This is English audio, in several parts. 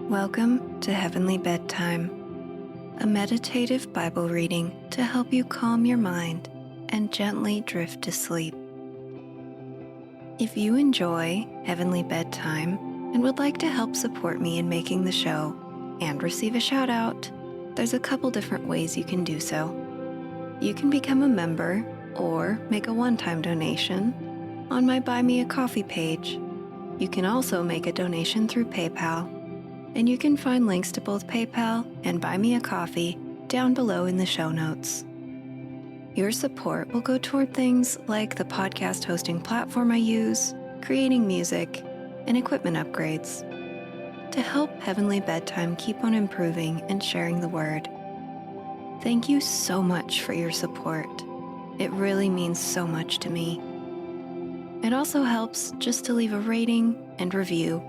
Welcome to Heavenly Bedtime, a meditative Bible reading to help you calm your mind and gently drift to sleep. If you enjoy Heavenly Bedtime and would like to help support me in making the show and receive a shout out, there's a couple different ways you can do so. You can become a member or make a one-time donation on my Buy Me a Coffee page. You can also make a donation through PayPal, and you can find links to both PayPal and Buy Me a Coffee down below in the show notes. Your support will go toward things like the podcast hosting platform I use, creating music, and equipment upgrades to help Heavenly Bedtime keep on improving and sharing the word. Thank you so much for your support. It really means so much to me. It also helps just to leave a rating and review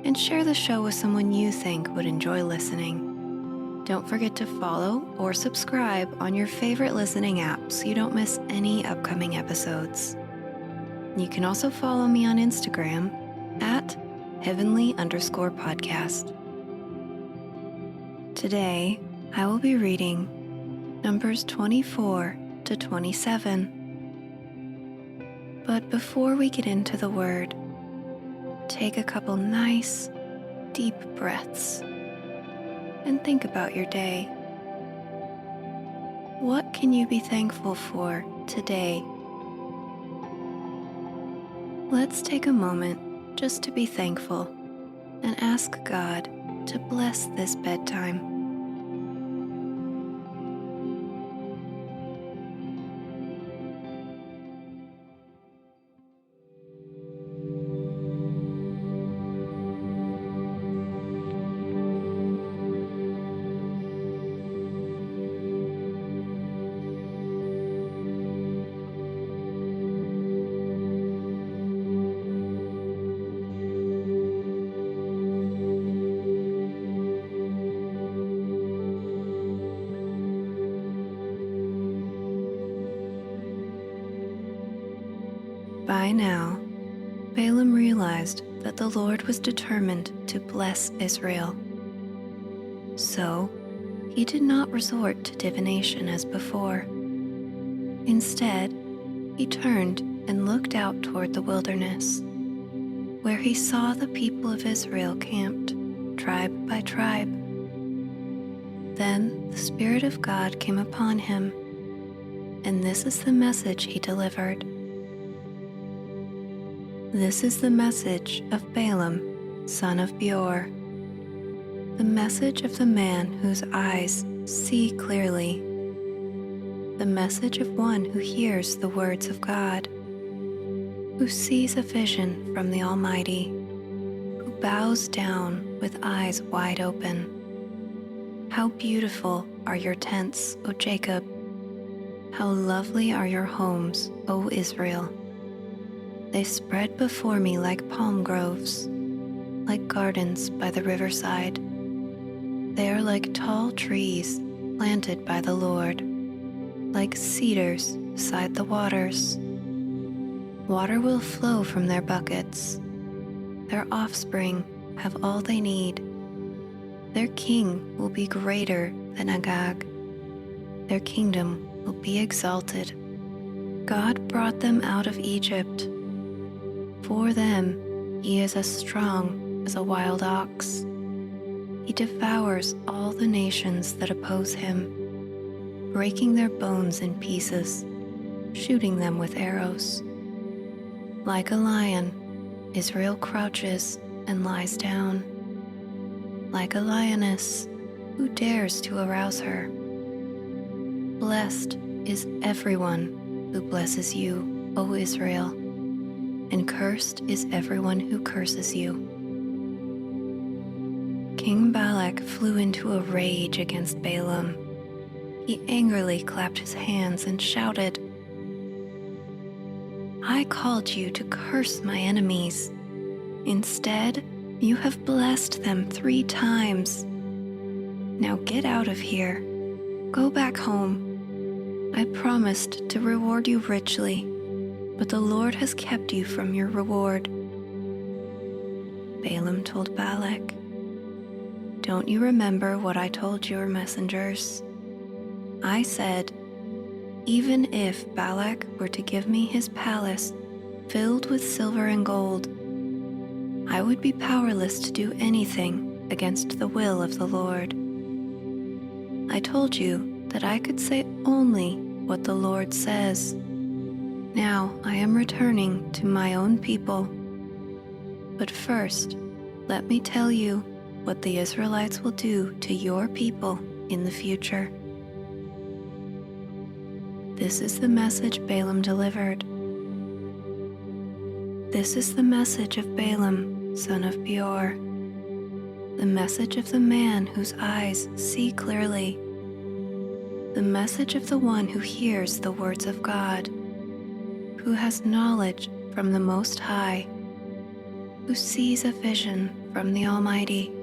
and share the show with someone you think would enjoy listening. Don't forget to follow or subscribe on your favorite listening app so you don't miss any upcoming episodes. You can also follow me on Instagram at heavenly_podcast. Today, I will be reading Numbers 24 to 27. But before we get into the word, take a couple nice, deep breaths and think about your day. What can you be thankful for today? Let's take a moment just to be thankful and ask God to bless this bedtime. By now, Balaam realized that the Lord was determined to bless Israel. So, he did not resort to divination as before. Instead, he turned and looked out toward the wilderness, where he saw the people of Israel camped, tribe by tribe. Then the Spirit of God came upon him, and this is the message he delivered. This is the message of Balaam, son of Beor, the message of the man whose eyes see clearly, the message of one who hears the words of God, who sees a vision from the Almighty, who bows down with eyes wide open. How beautiful are your tents, O Jacob! How lovely are your homes, O Israel! They spread before me like palm groves, like gardens by the riverside. They are like tall trees planted by the Lord, like cedars beside the waters. Water will flow from their buckets. Their offspring have all they need. Their king will be greater than Agag. Their kingdom will be exalted. God brought them out of Egypt. For them, he is as strong as a wild ox. He devours all the nations that oppose him, breaking their bones in pieces, shooting them with arrows. Like a lion, Israel crouches and lies down. Like a lioness, who dares to arouse her? Blessed is everyone who blesses you, O Israel, and cursed is everyone who curses you. King Balak flew into a rage against Balaam. He angrily clapped his hands and shouted, "I called you to curse my enemies. Instead, you have blessed them 3 times. Now get out of here. Go back home. I promised to reward you richly, but the Lord has kept you from your reward." Balaam told Balak, Don't you remember what I told your messengers? I said, even if Balak were to give me his palace filled with silver and gold, I would be powerless to do anything against the will of the Lord. I told you that I could say only what the Lord says. Now I am returning to my own people. But first, let me tell you what the Israelites will do to your people in the future. This is the message Balaam delivered. This is the message of Balaam, son of Beor, the message of the man whose eyes see clearly, the message of the one who hears the words of God, who has knowledge from the Most High, who sees a vision from the Almighty,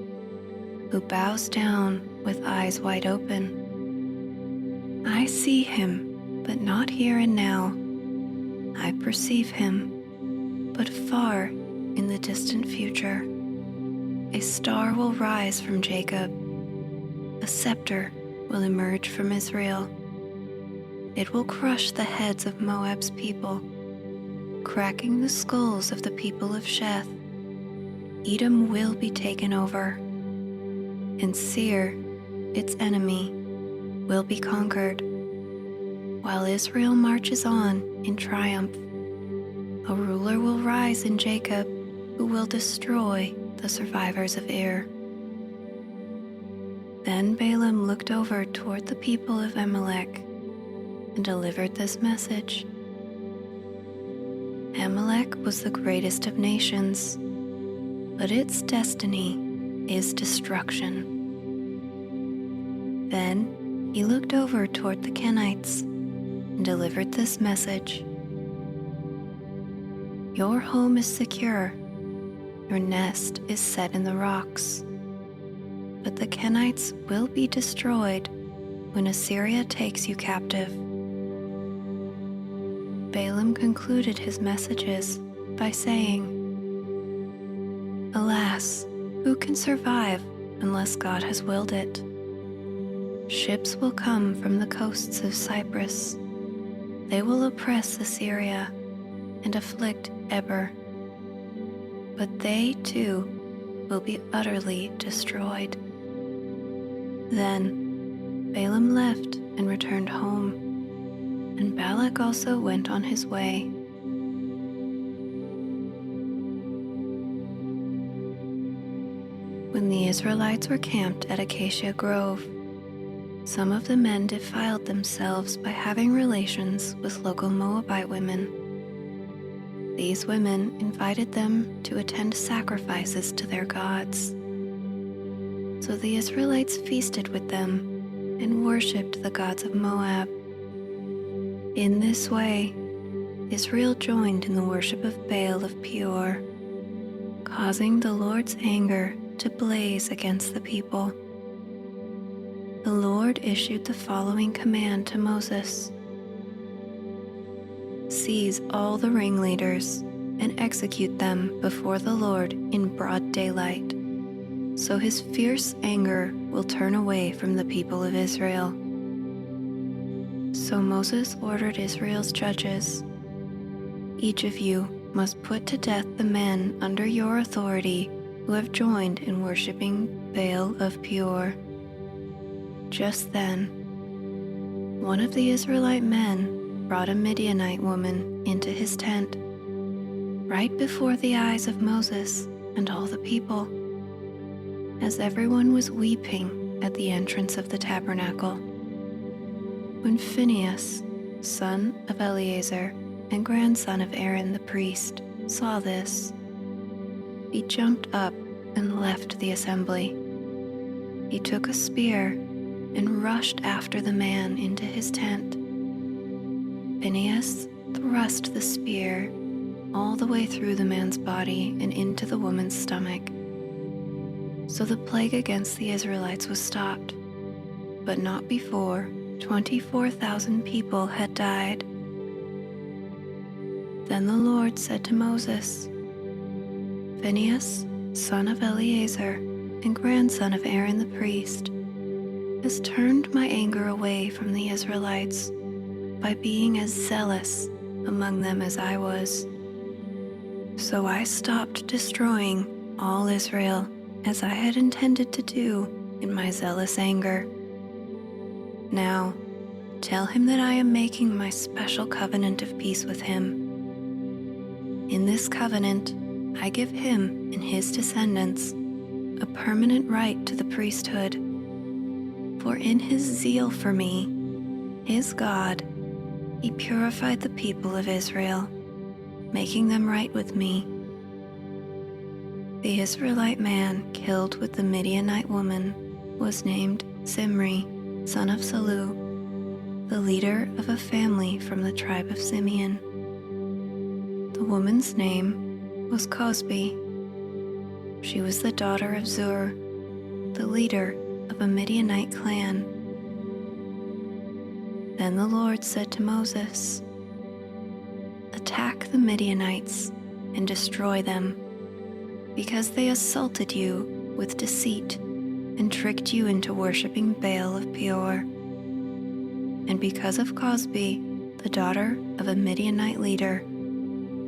who bows down with eyes wide open. I see him, but not here and now. I perceive him, but far in the distant future. A star will rise from Jacob. A scepter will emerge from Israel. It will crush the heads of Moab's people, cracking the skulls of the people of Sheth. Edom will be taken over, and Seir, its enemy, will be conquered, while Israel marches on in triumph. A ruler will rise in Jacob who will destroy the survivors of Ir. Then Balaam looked over toward the people of Amalek and delivered this message. Amalek was the greatest of nations, but its destiny is destruction. Then he looked over toward the Kenites and delivered this message. Your home is secure, your nest is set in the rocks, but the Kenites will be destroyed when Assyria takes you captive. Balaam concluded his messages by saying, Alas, who can survive unless God has willed it? Ships will come from the coasts of Cyprus. They will oppress Assyria and afflict Eber. But they, too, will be utterly destroyed. Then Balaam left and returned home, and Balak also went on his way. When the Israelites were camped at Acacia Grove, some of the men defiled themselves by having relations with local Moabite women. These women invited them to attend sacrifices to their gods. So the Israelites feasted with them and worshipped the gods of Moab. In this way, Israel joined in the worship of Baal of Peor, causing the Lord's anger to blaze against the people. The Lord issued the following command to Moses: Seize all the ringleaders and execute them before the Lord in broad daylight, so his fierce anger will turn away from the people of Israel. So Moses ordered Israel's judges, Each of you must put to death the men under your authority who have joined in worshiping Baal of Peor. Just then, one of the Israelite men brought a Midianite woman into his tent, right before the eyes of Moses and all the people, as everyone was weeping at the entrance of the tabernacle. When Phinehas, son of Eleazar and grandson of Aaron the priest, saw this, he jumped up and left the assembly. He took a spear and rushed after the man into his tent. Phinehas thrust the spear all the way through the man's body and into the woman's stomach. So the plague against the Israelites was stopped, but not before 24,000 people had died. Then the Lord said to Moses, Phinehas, son of Eleazar, and grandson of Aaron the priest, has turned my anger away from the Israelites by being as zealous among them as I was. So I stopped destroying all Israel as I had intended to do in my zealous anger. Now, tell him that I am making my special covenant of peace with him. In this covenant, I give him and his descendants a permanent right to the priesthood. For in his zeal for me, his God, he purified the people of Israel, making them right with me. The Israelite man killed with the Midianite woman was named Zimri, son of Salu, the leader of a family from the tribe of Simeon. The woman's name was Cosbi. She was the daughter of Zur, the leader of a Midianite clan. Then the Lord said to Moses, "Attack the Midianites and destroy them, because they assaulted you with deceit and tricked you into worshiping Baal of Peor. And because of Cosbi, the daughter of a Midianite leader,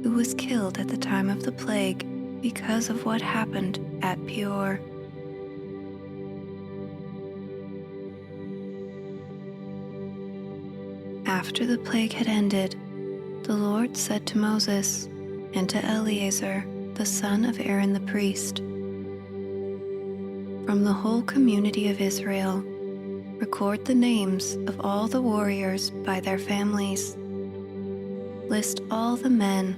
who was killed at the time of the plague because of what happened at Peor." After the plague had ended, the Lord said to Moses and to Eleazar, the son of Aaron the priest, "From the whole community of Israel, record the names of all the warriors by their families. List all the men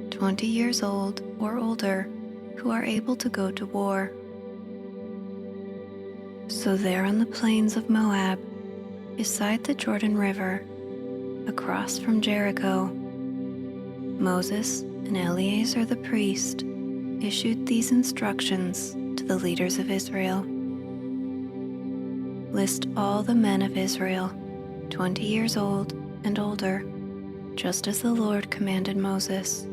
20 years old or older who are able to go to war." So there on the plains of Moab, beside the Jordan River, across from Jericho, Moses and Eleazar the priest issued these instructions to the leaders of Israel. List all the men of Israel, 20 years old and older, just as the Lord commanded Moses.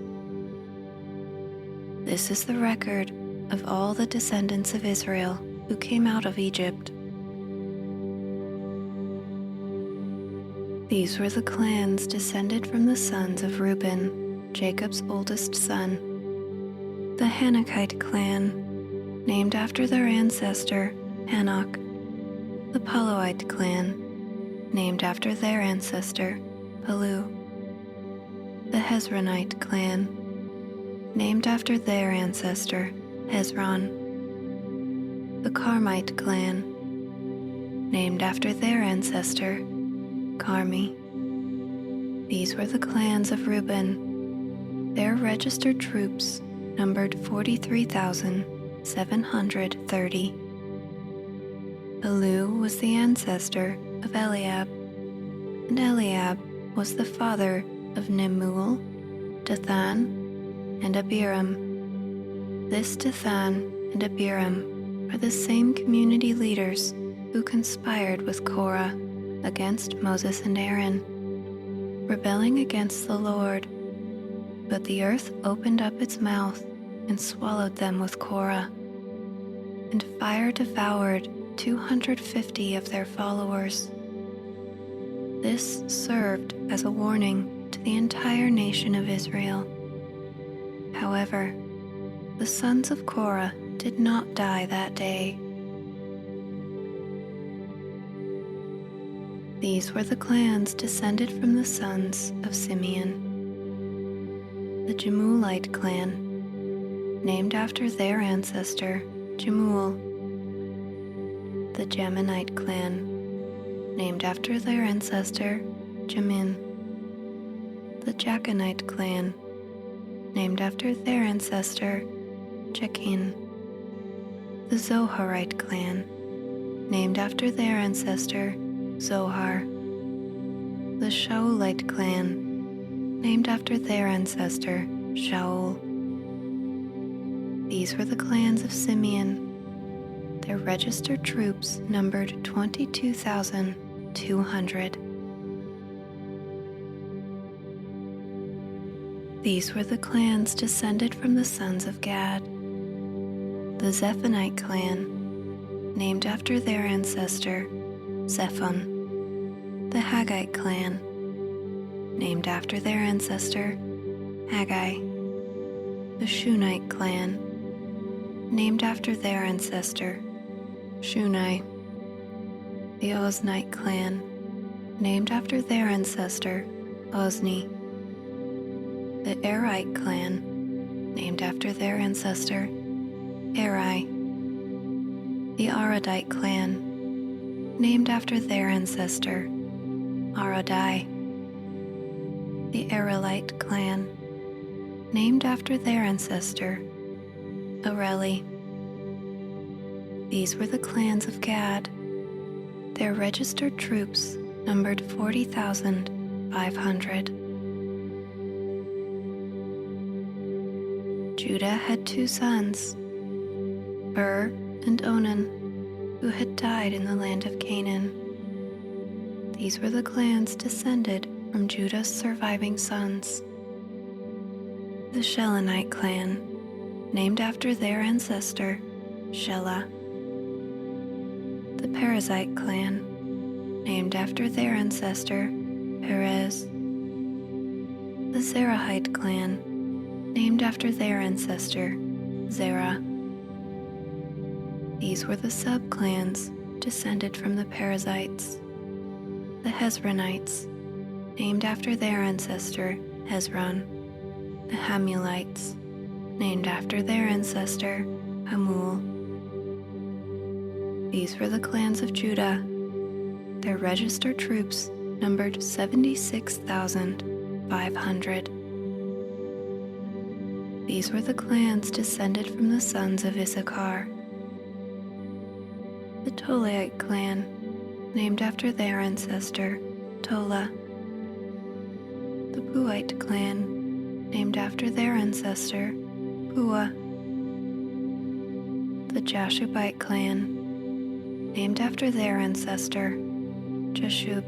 This is the record of all the descendants of Israel who came out of Egypt. These were the clans descended from the sons of Reuben, Jacob's oldest son. The Hanokite clan, named after their ancestor, Hanok. The Paluite clan, named after their ancestor, Palu. The Hezronite clan, named after their ancestor, Hezron. The Carmite clan, named after their ancestor, Carmi. These were the clans of Reuben. Their registered troops numbered 43,730. Palu was the ancestor of Eliab, and Eliab was the father of Nemuel, Dathan, and Abiram. This Dathan and Abiram are the same community leaders who conspired with Korah against Moses and Aaron, rebelling against the Lord. But the earth opened up its mouth and swallowed them with Korah, and fire devoured 250 of their followers. This served as a warning to the entire nation of Israel. However, the sons of Korah did not die that day. These were the clans descended from the sons of Simeon. The Jemuelite clan, named after their ancestor, Jemuel. The Jaminite clan, named after their ancestor, Jamin. The Jachinite clan, named after their ancestor, Jachin. The Zoharite clan, named after their ancestor, Zohar. The Shaulite clan, named after their ancestor, Shaul. These were the clans of Simeon. Their registered troops numbered 22,200. These were the clans descended from the sons of Gad. The Zephonite clan, named after their ancestor Zephon. The Haggite clan, named after their ancestor Haggai. The Shunite clan, named after their ancestor Shunai. The Oznite clan, named after their ancestor Ozni. The Arite clan, named after their ancestor Arai. The Aradite clan, named after their ancestor Aradai. The Arelite clan, named after their ancestor Areli. These were the clans of Gad. Their registered troops numbered 40,500. Judah had 2 sons, and Onan, who had died in the land of Canaan. These were the clans descended from Judah's surviving sons. The Shelonite clan, named after their ancestor Shelah. The Perizzite clan, named after their ancestor Perez. The Zerahite clan, named after their ancestor Zerah. These were the sub-clans descended from the Perizzites. The Hezronites, named after their ancestor Hezron. The Hamulites, named after their ancestor Hamul. These were the clans of Judah. Their registered troops numbered 76,500. These were the clans descended from the sons of Issachar. The Tolaite clan, named after their ancestor Tola. The Puite clan, named after their ancestor Pua. The Jashubite clan, named after their ancestor Jashub.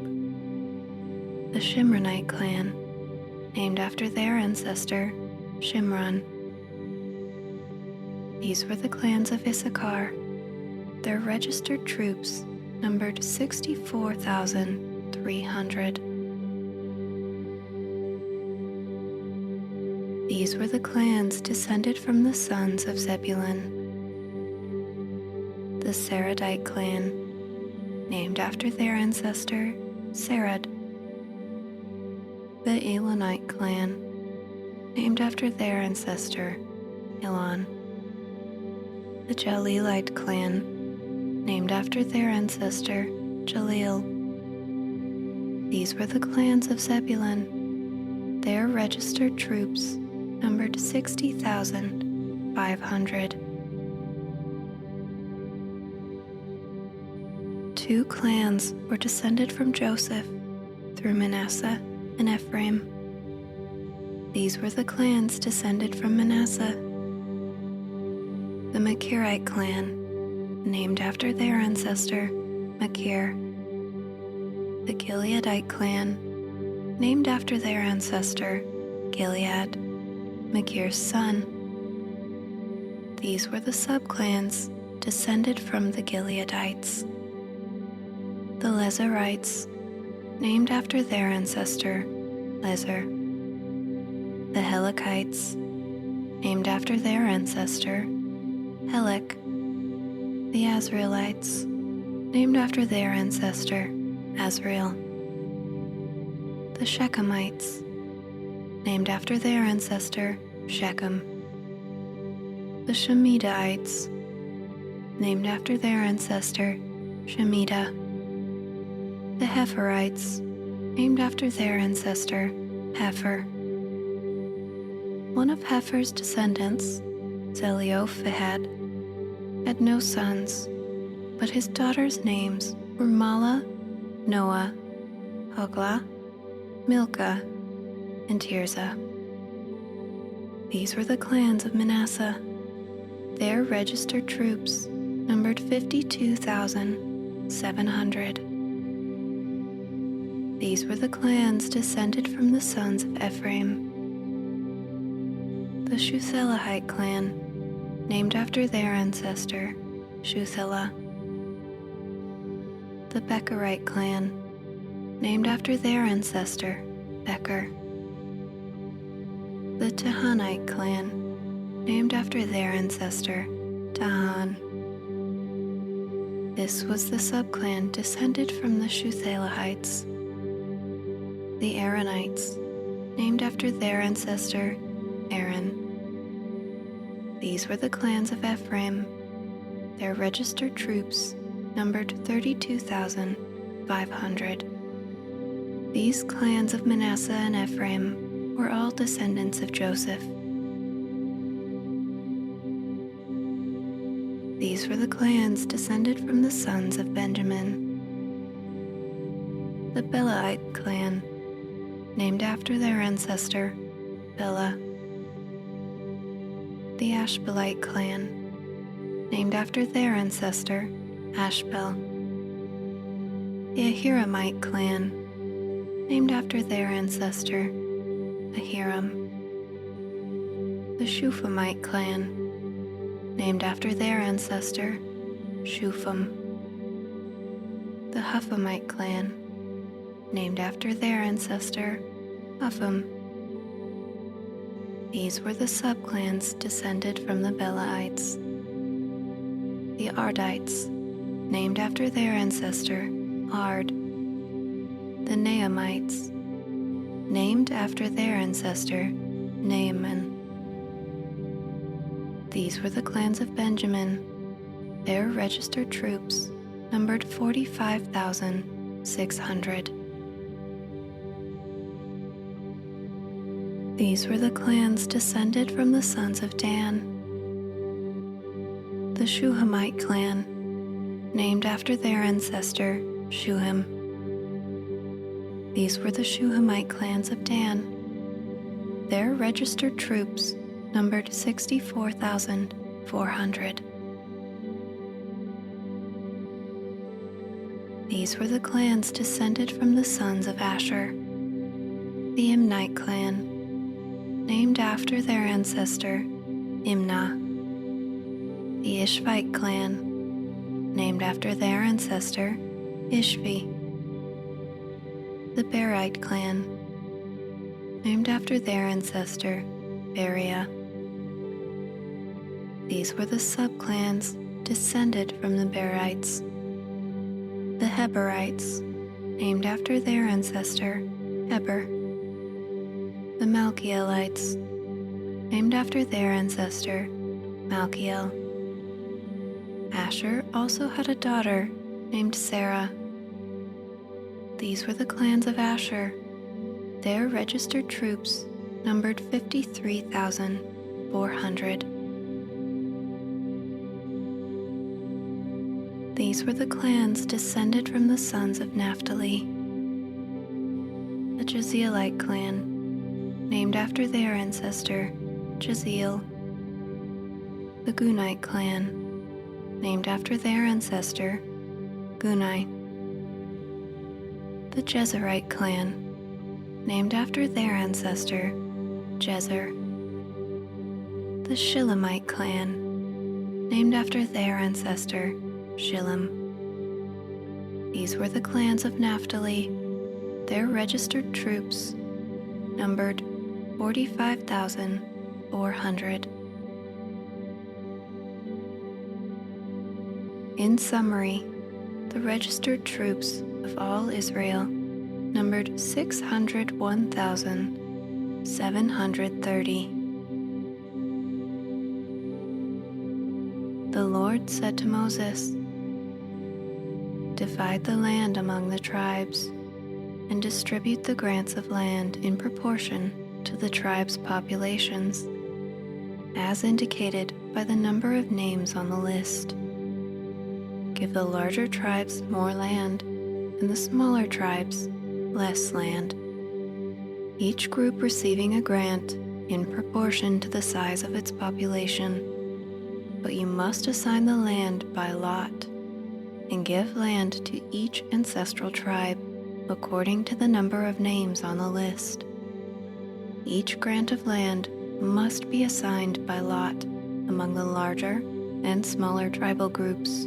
The Shimronite clan, named after their ancestor Shimron. These were the clans of Issachar. Their registered troops numbered 64,300. These were the clans descended from the sons of Zebulun. The Saradite clan, named after their ancestor Sarad. The Elonite clan, named after their ancestor Elon. The Jalilite clan, named after their ancestor Jalil. These were the clans of Zebulun. Their registered troops numbered 60,500. 2 clans were descended from Joseph through Manasseh and Ephraim. These were the clans descended from Manasseh. The Machirite clan, named after their ancestor Machir. The Gileadite clan, named after their ancestor Gilead, Machir's son. These were the subclans descended from the Gileadites. The Lezerites, named after their ancestor Lezer. The Helekites, named after their ancestor Helek. The Azraelites, named after their ancestor Azrael. The Shechemites, named after their ancestor Shechem. The Shemidaites, named after their ancestor Shemida. The Hepherites, named after their ancestor Hepher. One of Hepher's descendants, Zelophehad, had no sons, but his daughters' names were Mala, Noah, Hoglah, Milcah, and Tirzah. These were the clans of Manasseh. Their registered troops numbered 52,700. These were the clans descended from the sons of Ephraim. The Shuthelahite clan, named after their ancestor Shuthelah. The Becherite clan, named after their ancestor, Becher. The Tahanite clan, named after their ancestor, Tahan. This was the subclan descended from the Zelophehadites. The Aaronites, named after their ancestor, Aaron. These were the clans of Ephraim. Their registered troops numbered 32,500. These clans of Manasseh and Ephraim were all descendants of Joseph. These were the clans descended from the sons of Benjamin. The Belahite clan, named after their ancestor, Bela. The Ashbelite clan, named after their ancestor, Ashbel. The Ahiramite clan, named after their ancestor, Ahiram. The Shuphamite clan, named after their ancestor, Shupham. The Huphamite clan, named after their ancestor, Hupham. These were the subclans descended from the Belaites. The Ardites, named after their ancestor, Ard. The Naamites, named after their ancestor, Naaman. These were the clans of Benjamin. Their registered troops numbered 45,600. These were the clans descended from the sons of Dan. The Shuhamite clan, named after their ancestor, Shuham. These were the Shuhamite clans of Dan. Their registered troops numbered 64,400. These were the clans descended from the sons of Asher. The Imnite clan, named after their ancestor, Imnah. The Ishvite clan, named after their ancestor, Ishvi. The Berite clan, named after their ancestor, Beriah. These were the subclans descended from the Berites. The Heberites, named after their ancestor, Heber. The Malchielites, named after their ancestor, Malchiel. Asher also had a daughter named Sarah. These were the clans of Asher. Their registered troops numbered 53,400. These were the clans descended from the sons of Naphtali. The Jezielite clan, named after their ancestor, Jeziel. The Gunite clan, named after their ancestor, Gunai. The Jezerite clan, named after their ancestor, Jezer. The Shilamite clan, named after their ancestor, Shillam. These were the clans of Naphtali. Their registered troops numbered 45,400. In summary, the registered troops of all Israel numbered 601,730. The Lord said to Moses, "Divide the land among the tribes, and distribute the grants of land in proportion to the tribes' populations, as indicated by the number of names on the list. Give the larger tribes more land, and the smaller tribes less land, each group receiving a grant in proportion to the size of its population. But you must assign the land by lot, and give land to each ancestral tribe according to the number of names on the list. Each grant of land must be assigned by lot among the larger and smaller tribal groups."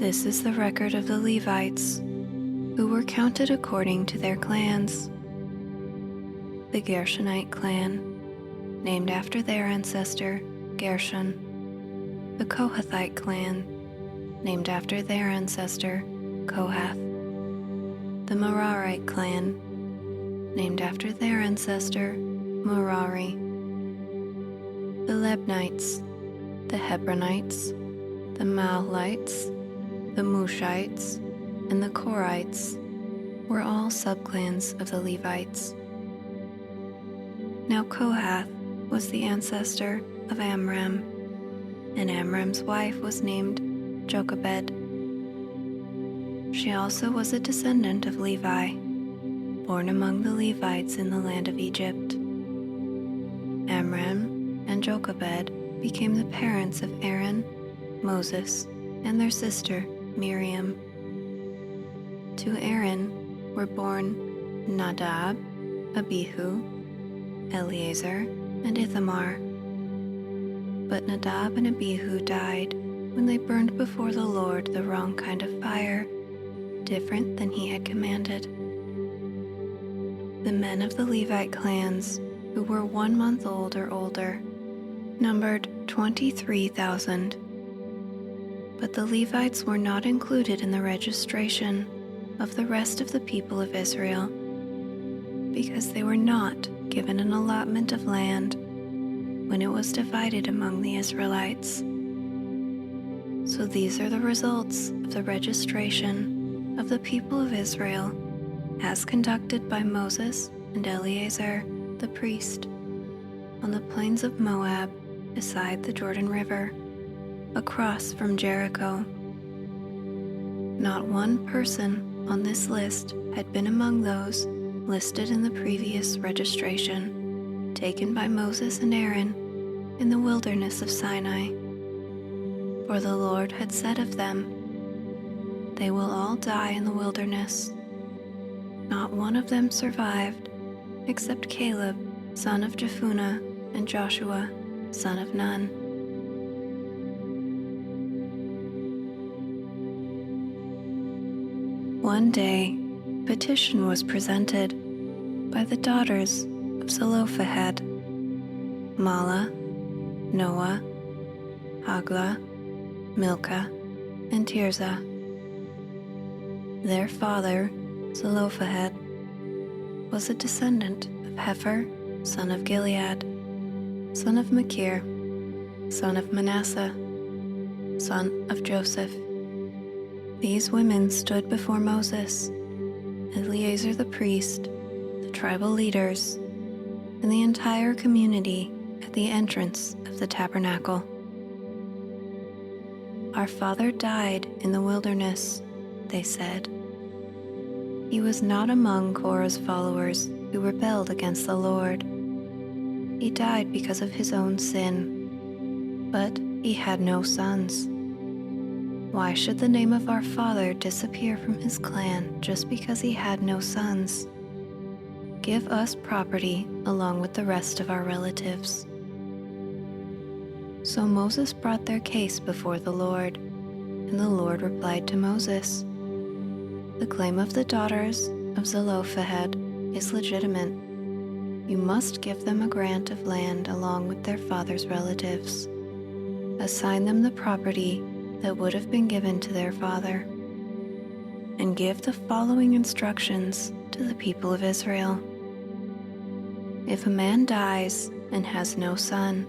This is the record of the Levites, who were counted according to their clans. The Gershonite clan, named after their ancestor, Gershon. The Kohathite clan, named after their ancestor, Kohath. The Merarite clan, named after their ancestor, Merari. The Lebnites, the Hebronites, the Mahlites, the Mushites, and the Korites were all subclans of the Levites. Now Kohath was the ancestor of Amram, and Amram's wife was named Jochebed. She also was a descendant of Levi, born among the Levites in the land of Egypt. Amram and Jochebed became the parents of Aaron, Moses, and their sister Miriam. To Aaron were born Nadab, Abihu, Eleazar, and Ithamar. But Nadab and Abihu died when they burned before the Lord the wrong kind of fire, different than he had commanded. The men of the Levite clans, who were 1 month old or older, numbered 23,000. But the Levites were not included in the registration of the rest of the people of Israel, because they were not given an allotment of land when it was divided among the Israelites. So these are the results of the registration of the people of Israel, as conducted by Moses and Eleazar the priest, on the plains of Moab beside the Jordan River, across from Jericho. Not one person on this list had been among those listed in the previous registration taken by Moses and Aaron in the wilderness of Sinai. For the Lord had said of them, "They will all die in the wilderness." Not one of them survived, except Caleb, son of Jephunneh, and Joshua, son of Nun. One day, petition was presented by the daughters of Zelophehad, Mahlah, Noah, Hoglah, Milcah, and Tirzah. Their father, Zelophehad, was a descendant of Hefer, son of Gilead, son of Machir, son of Manasseh, son of Joseph. These women stood before Moses, Eleazar the priest, the tribal leaders, and the entire community at the entrance of the tabernacle. "Our father died in the wilderness," they said. "He was not among Korah's followers who rebelled against the Lord. He died because of his own sin, but he had no sons. Why should the name of our father disappear from his clan just because he had no sons? Give us property along with the rest of our relatives." So Moses brought their case before the Lord, and the Lord replied to Moses, "The claim of the daughters of Zelophehad is legitimate. You must give them a grant of land along with their father's relatives. Assign them the property that would have been given to their father, and give the following instructions to the people of Israel. If a man dies and has no son,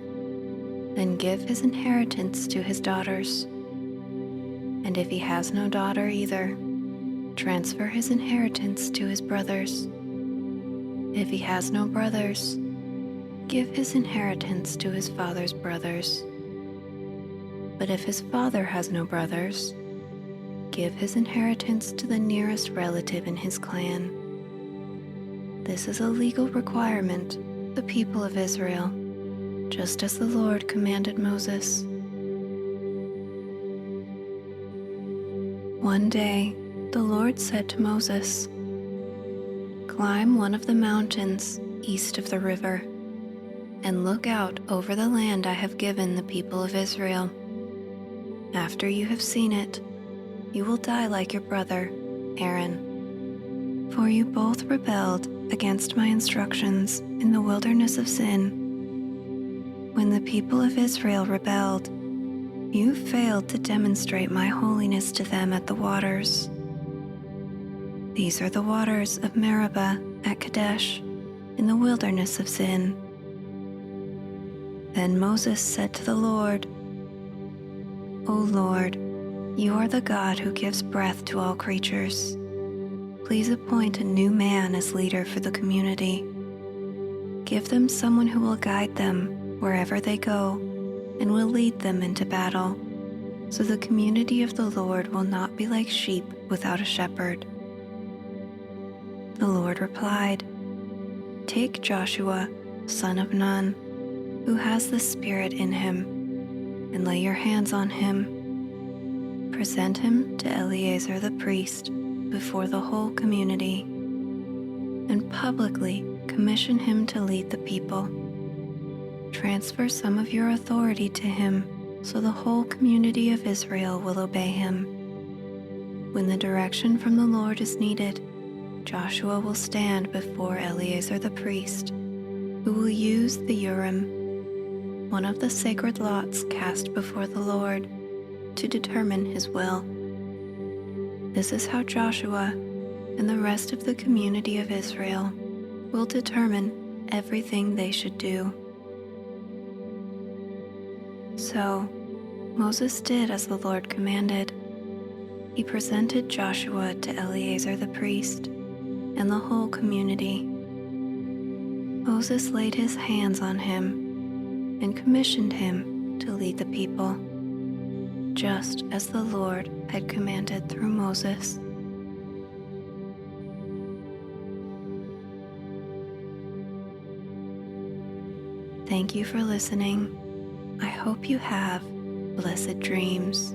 then give his inheritance to his daughters. And if he has no daughter either, transfer his inheritance to his brothers. If he has no brothers, give his inheritance to his father's brothers. But if his father has no brothers, give his inheritance to the nearest relative in his clan. This is a legal requirement of the people of Israel, just as the Lord commanded Moses." One day, the Lord said to Moses, "Climb one of the mountains east of the river, and look out over the land I have given the people of Israel. After you have seen it, you will die like your brother, Aaron. For you both rebelled against my instructions in the wilderness of Sin. When the people of Israel rebelled, you failed to demonstrate my holiness to them at the waters. These are the waters of Meribah at Kadesh, in the wilderness of Sin. Then Moses said to the Lord, O Lord, you are the God who gives breath to all creatures. Please appoint a new man as leader for the community. Give them someone who will guide them wherever they go and will lead them into battle, so the community of the Lord will not be like sheep without a shepherd. The Lord replied, Take Joshua, son of Nun, who has the Spirit in him, and lay your hands on him. Present him to Eleazar the priest before the whole community, and publicly commission him to lead the people. Transfer some of your authority to him, so the whole community of Israel will obey him. When the direction from the Lord is needed, Joshua will stand before Eleazar the priest, who will use the Urim, one of the sacred lots cast before the Lord, to determine his will. This is how Joshua and the rest of the community of Israel will determine everything they should do. So Moses did as the Lord commanded. He presented Joshua to Eleazar the priest and the whole community. Moses laid his hands on him and commissioned him to lead the people, just as the Lord had commanded through Moses. Thank you for listening. I hope you have blessed dreams.